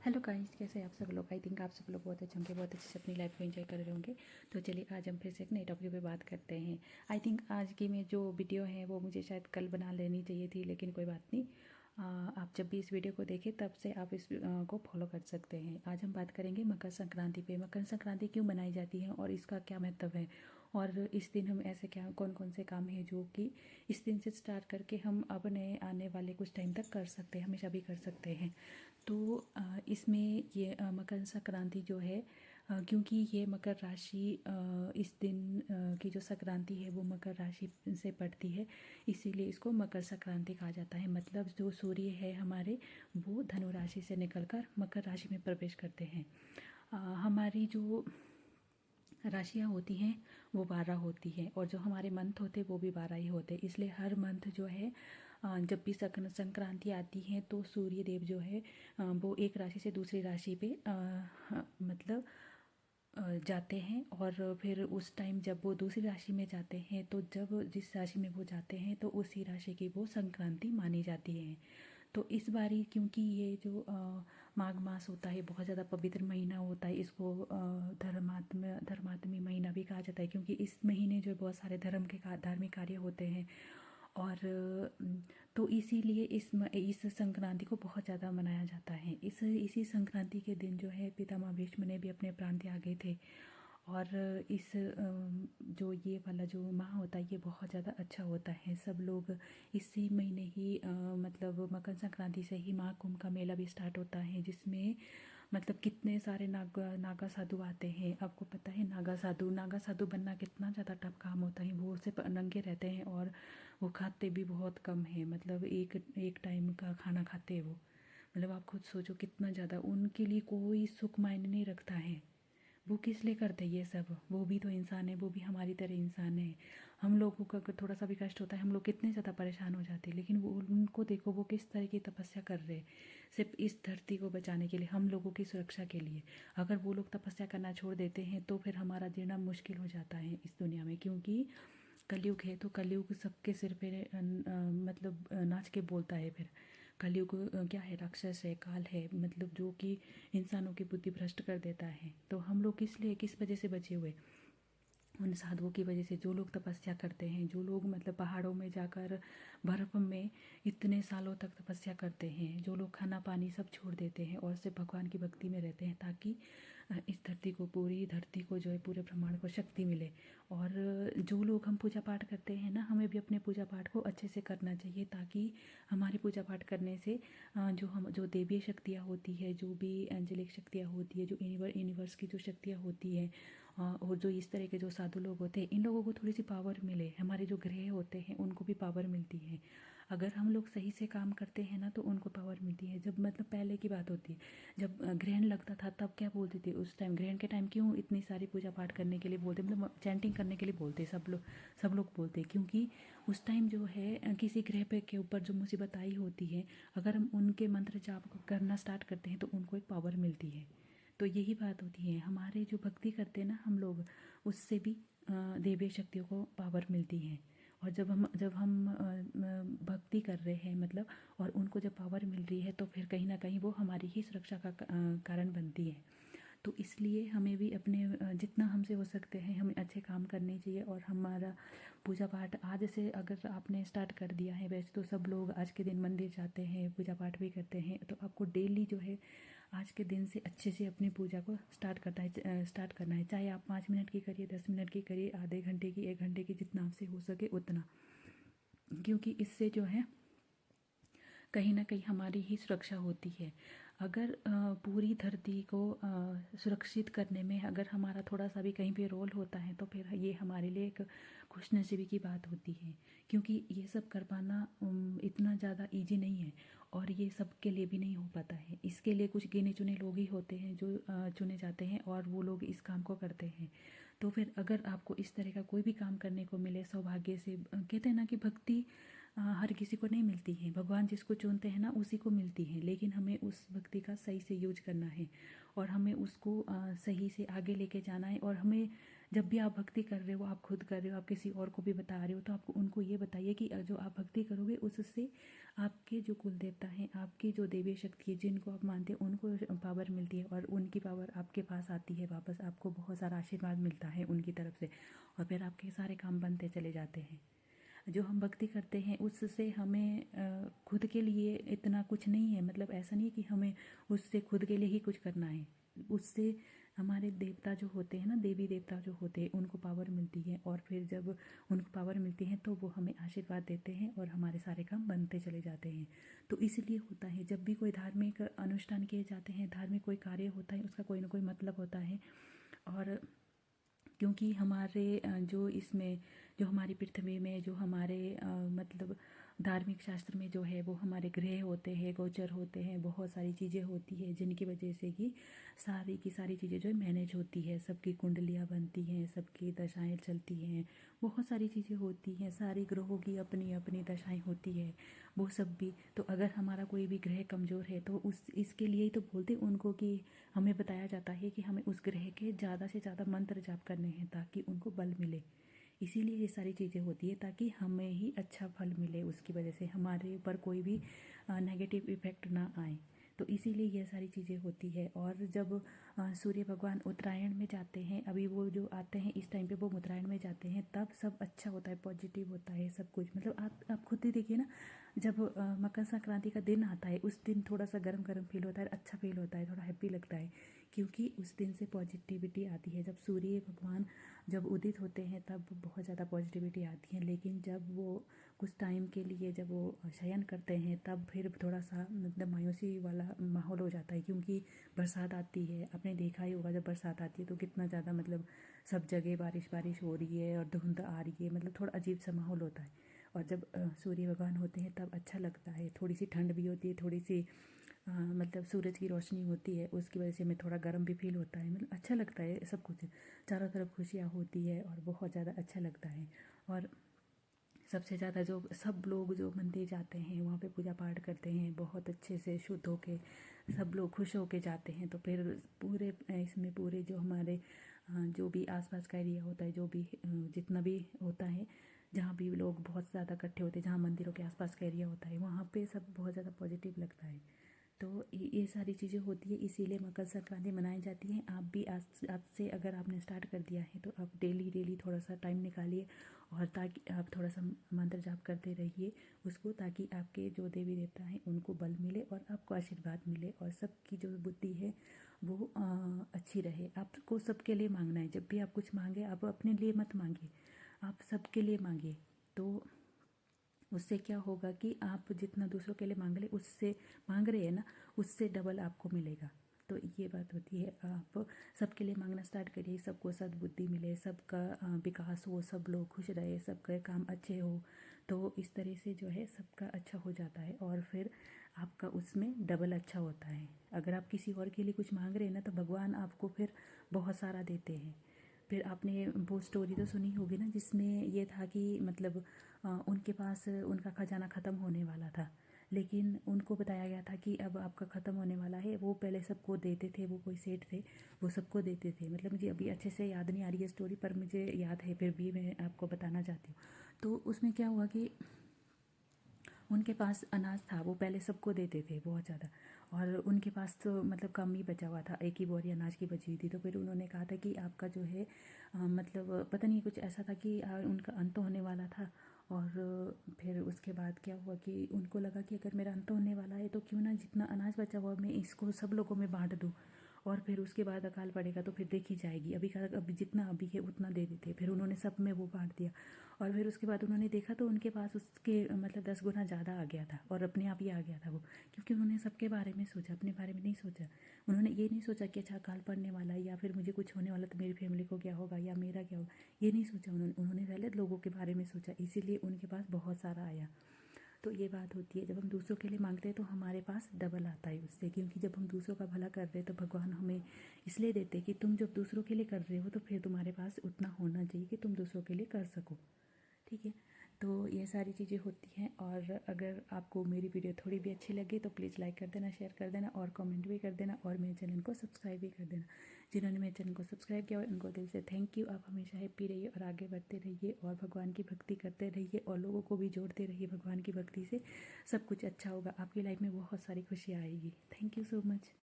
Hello guys, कैसे हैं आप सब लोग। आई थिंक आप सब लोग बहुत अच्छे होंगे, बहुत अच्छे से अपनी लाइफ को एंजॉय कर रहे होंगे। तो चलिए आज हम फिर से एक नए टॉपिक पे बात करते हैं। आई थिंक आज की मैं जो वीडियो है वो मुझे शायद कल बना लेनी चाहिए थी, लेकिन कोई बात नहीं। आप जब भी इस वीडियो को देखें तब से आप इस को फॉलो कर सकते हैं। आज हम बात करेंगे मकर संक्रांति पे। मकर संक्रांति क्यों मनाई जाती है और इसका क्या महत्व है, और इस दिन हम ऐसे क्या कौन कौन से काम हैं जो कि इस दिन से स्टार्ट करके हम अपने आने वाले कुछ टाइम तक कर सकते हैं, हमेशा भी कर सकते हैं। तो इसमें ये मकर संक्रांति जो है, क्योंकि ये मकर राशि इस दिन की जो संक्रांति है वो मकर राशि से पड़ती है, इसीलिए इसको मकर संक्रांति कहा जाता है। मतलब जो सूर्य है हमारे, वो धनु राशि से निकलकर मकर राशि में प्रवेश करते हैं। हमारी जो राशियाँ होती हैं वो 12 होती हैं, और जो हमारे मंथ होते हैं वो भी 12 ही होते हैं। इसलिए हर मंथ जो है जब भी संक्रांति आती है तो सूर्य देव जो है वो एक राशि से दूसरी राशि पे मतलब जाते हैं, और फिर उस टाइम जब वो दूसरी राशि में जाते हैं तो जब जिस राशि में वो जाते हैं तो उसी राशि की वो संक्रांति मानी जाती है। तो इस बारी क्योंकि ये जो माघ मास होता है बहुत ज़्यादा पवित्र महीना होता है, इसको धर्मात्मी महीना भी कहा जाता है, क्योंकि इस महीने जो बहुत सारे धार्मिक कार्य होते हैं। और तो इसीलिए इस संक्रांति को बहुत ज़्यादा मनाया जाता है। इसी संक्रांति के दिन जो है पितामह भीष्म ने भी अपने प्राण त्यागे थे। और इस जो ये वाला जो माह होता है ये बहुत ज़्यादा अच्छा होता है। सब लोग इसी महीने ही मतलब मकर संक्रांति से ही महाकुंभ का मेला भी स्टार्ट होता है, जिसमें मतलब कितने सारे नागा साधु आते हैं। आपको पता है नागा साधु बनना कितना ज़्यादा टफ काम होता है। वो सिर्फ नंगे रहते हैं और वो खाते भी बहुत कम है, मतलब एक एक टाइम का खाना खाते हैं वो। मतलब आप खुद सोचो कितना ज़्यादा उनके लिए कोई सुख मायने नहीं रखता है। वो किस लिए करते हैं ये सब, वो भी तो इंसान है, वो भी हमारी तरह इंसान है। हम लोगों को अगर थोड़ा सा भी कष्ट होता है हम लोग कितने ज़्यादा परेशान हो जाते हैं, लेकिन वो उनको देखो वो किस तरह की तपस्या कर रहे हैं सिर्फ इस धरती को बचाने के लिए, हम लोगों की सुरक्षा के लिए। अगर वो लोग तपस्या करना छोड़ देते हैं तो फिर हमारा जीना मुश्किल हो जाता है इस दुनिया में, क्योंकि कलयुग है। तो कलयुग सबके सिर पे मतलब नाच के बोलता है। फिर कलयुग क्या है, राक्षस है, काल है, मतलब जो कि इंसानों की बुद्धि भ्रष्ट कर देता है। तो हम लोग किस वजह से बचे हुए, उन साधुओं की वजह से, जो लोग तपस्या करते हैं, जो लोग मतलब पहाड़ों में जाकर बर्फ में इतने सालों तक तपस्या करते हैं, जो लोग खाना पानी सब छोड़ देते हैं और सिर्फ भगवान की भक्ति में रहते हैं, ताकि इस धरती को, पूरी धरती को जो है, पूरे ब्रह्मांड को शक्ति मिले। और जो लोग हम पूजा पाठ करते हैं ना, हमें भी अपने पूजा पाठ को अच्छे से करना चाहिए, ताकि हमारे पूजा पाठ करने से जो देवीय शक्तियाँ होती है, जो भी एंजेलिक शक्तियाँ होती है, जो यूनिवर्स की जो शक्तियाँ होती है, और जो इस तरह के जो साधु लोग होते हैं, इन लोगों को थोड़ी सी पावर मिले। हमारे जो ग्रह होते हैं उनको भी पावर मिलती है। अगर हम लोग सही से काम करते हैं ना तो उनको पावर मिलती है। जब मतलब पहले की बात होती है, जब ग्रहण लगता था तब क्या बोलते थे उस टाइम, ग्रहण के टाइम क्यों इतनी सारी पूजा पाठ करने के लिए बोलते, मतलब चैंटिंग करने के लिए बोलते, सब लोग बोलते, क्योंकि उस टाइम जो है किसी ग्रह पे के ऊपर जो मुसीबत आई होती है, अगर हम उनके मंत्र जाप करना स्टार्ट करते हैं तो उनको एक पावर मिलती है। तो यही बात होती है, हमारे जो भक्ति करते हैं ना हम लोग, उससे भी देवी शक्तियों को पावर मिलती है। और जब हम भक्ति कर रहे हैं मतलब, और उनको जब पावर मिल रही है तो फिर कहीं ना कहीं वो हमारी ही सुरक्षा का कारण बनती है। तो इसलिए हमें भी अपने जितना हमसे हो सकते हैं हमें अच्छे काम करने चाहिए। और हमारा पूजा पाठ आज से अगर आपने स्टार्ट कर दिया है, वैसे तो सब लोग आज के दिन मंदिर जाते हैं, पूजा पाठ भी करते हैं, तो आपको डेली जो है आज के दिन से अच्छे से अपनी पूजा को स्टार्ट करना है। चाहे आप 5 मिनट की करिए, 10 मिनट की करिए, आधे घंटे की, 1 घंटे की, जितना आपसे हो सके उतना, क्योंकि इससे जो है कहीं ना कहीं हमारी ही सुरक्षा होती है। अगर पूरी धरती को सुरक्षित करने में अगर हमारा थोड़ा सा भी कहीं पे रोल होता है तो फिर ये हमारे लिए एक खुशनसीबी की बात होती है, क्योंकि ये सब कर पाना इतना ज़्यादा इजी नहीं है, और ये सबके लिए भी नहीं हो पाता है। इसके लिए कुछ गिने चुने लोग ही होते हैं जो चुने जाते हैं और वो लोग इस काम को करते हैं। तो फिर अगर आपको इस तरह का कोई भी काम करने को मिले सौभाग्य से, कहते हैं ना कि भक्ति हर किसी को नहीं मिलती है, भगवान जिसको चुनते हैं ना उसी को मिलती है, लेकिन हमें उस भक्ति का सही से यूज करना है, और हमें उसको सही से आगे लेके जाना है। और हमें जब भी आप भक्ति कर रहे हो, आप खुद कर रहे हो, आप किसी और को भी बता रहे हो, तो आपको उनको ये बताइए कि जो आप भक्ति करोगे उससे आपके जो कुल देवता हैं, आपकी जो देवी शक्ति है, जिनको आप मानते हैं, उनको पावर मिलती है और उनकी पावर आपके पास आती है वापस। आपको बहुत सारा आशीर्वाद मिलता है उनकी तरफ से और फिर आपके सारे काम बनते चले जाते हैं। जो हम भक्ति करते हैं उससे हमें खुद के लिए इतना कुछ नहीं है, मतलब ऐसा नहीं है कि हमें उससे खुद के लिए ही कुछ करना है। उससे हमारे देवता जो होते हैं ना, देवी देवता जो होते हैं, उनको पावर मिलती है और फिर जब उनको पावर मिलती है तो वो हमें आशीर्वाद देते हैं और हमारे सारे काम बनते चले जाते हैं। तो इसलिए होता है जब भी कोई धार्मिक अनुष्ठान किए जाते हैं, धार्मिक कोई कार्य होता है, उसका कोई ना कोई मतलब होता है। और क्योंकि हमारे जो इसमें जो हमारी पृथ्वी में जो हमारे मतलब धार्मिक शास्त्र में जो है वो हमारे ग्रह होते हैं, गोचर होते हैं, बहुत सारी चीज़ें होती है जिनकी वजह से कि सारी की सारी चीज़ें जो है मैनेज होती है, सबकी कुंडलियाँ बनती हैं, सबकी दशाएं चलती हैं, बहुत सारी चीज़ें होती हैं, सारी ग्रहों की अपनी अपनी दशाएं होती है, वो सब भी। तो अगर हमारा कोई भी ग्रह कमज़ोर है तो उस इसके लिए ही तो बोलते उनको कि हमें बताया जाता है कि हमें उस ग्रह के ज़्यादा से ज़्यादा मंत्र जाप करने हैं ताकि उनको बल मिले। इसीलिए ये सारी चीज़ें होती है ताकि हमें ही अच्छा फल मिले, उसकी वजह से हमारे ऊपर कोई भी नेगेटिव इफ़ेक्ट ना आए। तो इसीलिए ये सारी चीज़ें होती है। और जब सूर्य भगवान उत्तरायण में जाते हैं, अभी वो जो आते हैं इस टाइम पे वो उत्तरायण में जाते हैं, तब सब अच्छा होता है, पॉजिटिव होता है सब कुछ। मतलब आप खुद ही देखिए ना, जब मकर संक्रांति का दिन आता है उस दिन थोड़ा सा गरम गरम फील होता है, अच्छा फील होता है, थोड़ा हैप्पी लगता है, क्योंकि उस दिन से पॉजिटिविटी आती है। जब सूर्य भगवान जब उदित होते हैं तब बहुत ज़्यादा पॉजिटिविटी आती है, लेकिन जब वो कुछ टाइम के लिए जब वो शयन करते हैं तब फिर थोड़ा सा मतलब मायूसी वाला माहौल हो जाता है, क्योंकि बरसात आती है। आपने देखा ही होगा जब बरसात आती है तो कितना ज़्यादा मतलब सब जगह बारिश बारिश हो रही है और धुंध आ रही है, मतलब थोड़ा अजीब सा माहौल होता है। और जब सूर्य भगवान होते हैं तब अच्छा लगता है, थोड़ी सी ठंड भी होती है, थोड़ी सी मतलब सूरज की रोशनी होती है, उसकी वजह से हमें थोड़ा गर्म भी फील होता है, मतलब अच्छा लगता है सब कुछ, चारों तरफ खुशियाँ होती है और बहुत ज़्यादा अच्छा लगता है। और सबसे ज़्यादा जो सब लोग जो मंदिर जाते हैं वहाँ पे पूजा पाठ करते हैं, बहुत अच्छे से शुद्ध होके सब लोग खुश होके जाते हैं। तो फिर पूरे इसमें पूरे जो हमारे जो भी आसपास का एरिया होता है, जो भी जितना भी होता है, जहाँ भी लोग बहुत ज़्यादा इकट्ठे होते हैं, जहाँ मंदिरों के आसपास का एरिया होता है, वहाँ पे सब बहुत ज़्यादा पॉजिटिव लगता है। तो ये सारी चीज़ें होती है, इसीलिए मकर संक्रांति मनाई जाती है। आप भी आज से अगर आपने स्टार्ट कर दिया है तो आप डेली डेली थोड़ा सा टाइम निकालिए और ताकि आप थोड़ा सा मंत्र जाप करते रहिए उसको, ताकि आपके जो देवी देवता हैं उनको बल मिले और आपको आशीर्वाद मिले और सबकी जो बुद्धि है वो अच्छी रहे। आपको सबके लिए मांगना है, जब भी आप कुछ मांगे आप अपने लिए मत मांगिए, आप सबके लिए मांगिए। तो उससे क्या होगा कि आप जितना दूसरों के लिए उससे मांग रहे हैं ना, उससे डबल आपको मिलेगा। तो ये बात होती है, आप सबके लिए मांगना स्टार्ट करिए, सबको सद्बुद्धि मिले, सबका विकास हो, सब लोग खुश रहे, सबके काम अच्छे हो। तो इस तरह से जो है सबका अच्छा हो जाता है और फिर आपका उसमें डबल अच्छा होता है। अगर आप किसी और के लिए कुछ मांग रहे हैं ना तो भगवान आपको फिर बहुत सारा देते हैं। फिर आपने वो स्टोरी तो सुनी होगी ना जिसमें ये था कि मतलब उनके पास उनका खजाना ख़त्म होने वाला था, लेकिन उनको बताया गया था कि अब आपका ख़त्म होने वाला है। वो पहले सबको देते थे, वो कोई सेठ थे, वो सबको देते थे। मतलब मुझे अभी अच्छे से याद नहीं आ रही है स्टोरी, पर मुझे याद है, फिर भी मैं आपको बताना चाहती हूँ। तो उसमें क्या हुआ कि उनके पास अनाज था, वो पहले सबको देते थे बहुत ज़्यादा, और उनके पास तो मतलब कम ही बचा हुआ था, एक ही बोरी अनाज की बची हुई थी। तो फिर उन्होंने कहा था कि आपका जो है मतलब पता नहीं कुछ ऐसा था कि उनका अंत होने वाला था। और फिर उसके बाद क्या हुआ कि उनको लगा कि अगर मेरा अंत होने वाला है तो क्यों ना जितना अनाज बचा हुआ मैं इसको सब लोगों में बांट दूँ, और फिर उसके बाद अकाल पड़ेगा तो फिर देखी जाएगी। अभी का अभी जितना अभी है उतना दे देते। फिर उन्होंने सब में वो बांट दिया और फिर उसके बाद उन्होंने देखा तो उनके पास उसके मतलब 10 गुना ज़्यादा आ गया था और अपने आप ही आ गया था वो, क्योंकि उन्होंने सबके बारे में सोचा, अपने बारे में नहीं सोचा। उन्होंने ये नहीं सोचा कि अच्छा अकाल पड़ने वाला है या फिर मुझे कुछ होने वाला तो मेरी फैमिली को क्या होगा या मेरा क्या होगा, ये नहीं सोचा उन्होंने पहले लोगों के बारे में सोचा, इसीलिए उनके पास बहुत सारा आया। तो ये बात होती है, जब हम दूसरों के लिए मांगते हैं तो हमारे पास डबल आता है उससे, क्योंकि जब हम दूसरों का भला कर रहे हैं तो भगवान हमें इसलिए देते हैं कि तुम जब दूसरों के लिए कर रहे हो तो फिर तुम्हारे पास उतना होना चाहिए कि तुम दूसरों के लिए कर सको। ठीक है, तो ये सारी चीज़ें होती हैं। और अगर आपको मेरी वीडियो थोड़ी भी अच्छी लगे तो प्लीज़ लाइक कर देना, शेयर कर देना और कमेंट भी कर देना, और मेरे चैनल को सब्सक्राइब भी कर देना। जिन्होंने मेरे चैनल को सब्सक्राइब किया उनको दिल से थैंक यू। आप हमेशा हैप्पी रहिए और आगे बढ़ते रहिए और भगवान की भक्ति करते रहिए और लोगों को भी जोड़ते रहिए भगवान की भक्ति से। सब कुछ अच्छा होगा, आपकी लाइफ में बहुत सारी खुशियाँ आएगी। Thank you so much.